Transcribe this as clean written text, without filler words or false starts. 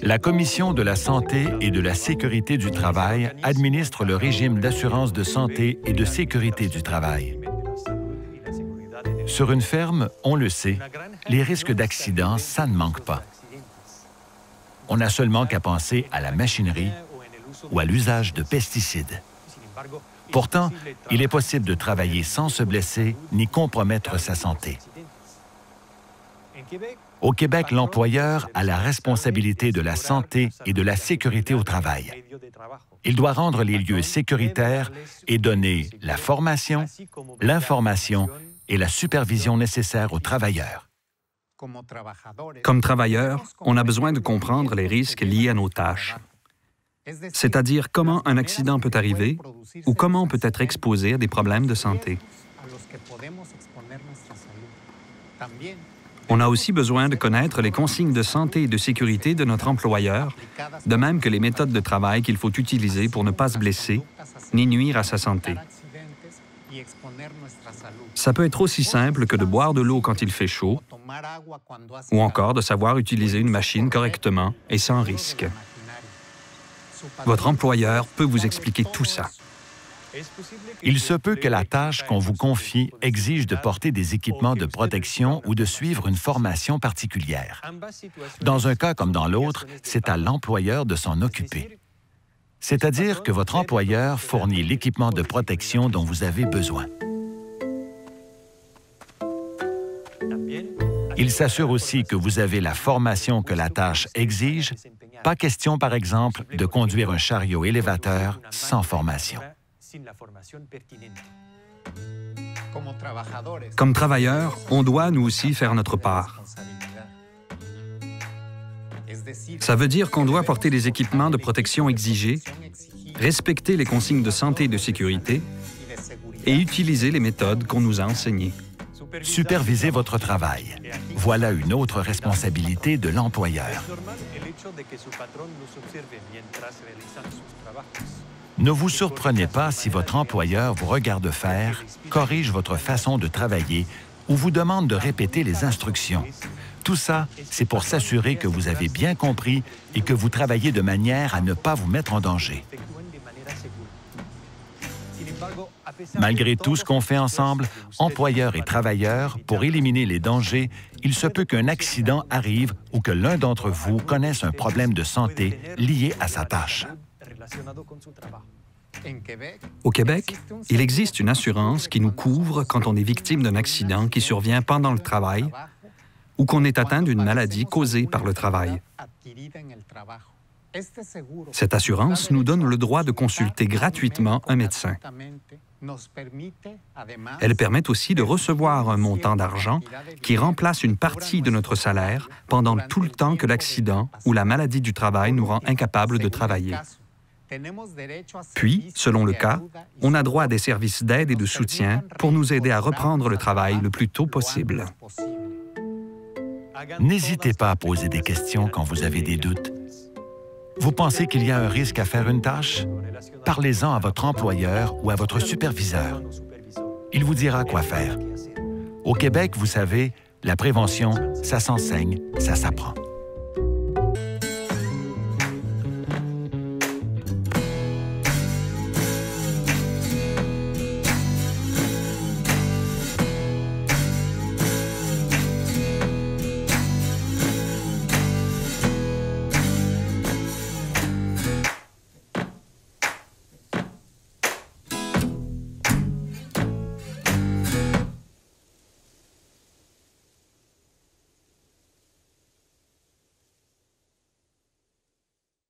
La Commission de la santé et de la sécurité du travail administre le régime d'assurance de santé et de sécurité du travail. Sur une ferme, on le sait, les risques d'accident, ça ne manque pas. On n'a seulement qu'à penser à la machinerie ou à l'usage de pesticides. Pourtant, il est possible de travailler sans se blesser ni compromettre sa santé. Au Québec, l'employeur a la responsabilité de la santé et de la sécurité au travail. Il doit rendre les lieux sécuritaires et donner la formation, l'information et la supervision nécessaires aux travailleurs. Comme travailleurs, on a besoin de comprendre les risques liés à nos tâches, c'est-à-dire comment un accident peut arriver ou comment on peut être exposé à des problèmes de santé. On a aussi besoin de connaître les consignes de santé et de sécurité de notre employeur, de même que les méthodes de travail qu'il faut utiliser pour ne pas se blesser ni nuire à sa santé. Ça peut être aussi simple que de boire de l'eau quand il fait chaud, ou encore de savoir utiliser une machine correctement et sans risque. Votre employeur peut vous expliquer tout ça. Il se peut que la tâche qu'on vous confie exige de porter des équipements de protection ou de suivre une formation particulière. Dans un cas comme dans l'autre, c'est à l'employeur de s'en occuper. C'est-à-dire que votre employeur fournit l'équipement de protection dont vous avez besoin. Il s'assure aussi que vous avez la formation que la tâche exige. Pas question, par exemple, de conduire un chariot élévateur sans formation. Comme travailleurs, on doit nous aussi faire notre part. Ça veut dire qu'on doit porter les équipements de protection exigés, respecter les consignes de santé et de sécurité et utiliser les méthodes qu'on nous a enseignées. Supervisez votre travail. Voilà une autre responsabilité de l'employeur. Ne vous surprenez pas si votre employeur vous regarde faire, corrige votre façon de travailler ou vous demande de répéter les instructions. Tout ça, c'est pour s'assurer que vous avez bien compris et que vous travaillez de manière à ne pas vous mettre en danger. Malgré tout ce qu'on fait ensemble, employeurs et travailleurs, pour éliminer les dangers, il se peut qu'un accident arrive ou que l'un d'entre vous connaisse un problème de santé lié à sa tâche. Au Québec, il existe une assurance qui nous couvre quand on est victime d'un accident qui survient pendant le travail ou qu'on est atteint d'une maladie causée par le travail. Cette assurance nous donne le droit de consulter gratuitement un médecin. Elle permet aussi de recevoir un montant d'argent qui remplace une partie de notre salaire pendant tout le temps que l'accident ou la maladie du travail nous rend incapables de travailler. Puis, selon le cas, on a droit à des services d'aide et de soutien pour nous aider à reprendre le travail le plus tôt possible. N'hésitez pas à poser des questions quand vous avez des doutes. Vous pensez qu'il y a un risque à faire une tâche? Parlez-en à votre employeur ou à votre superviseur. Il vous dira quoi faire. Au Québec, vous savez, la prévention, ça s'enseigne, ça s'apprend.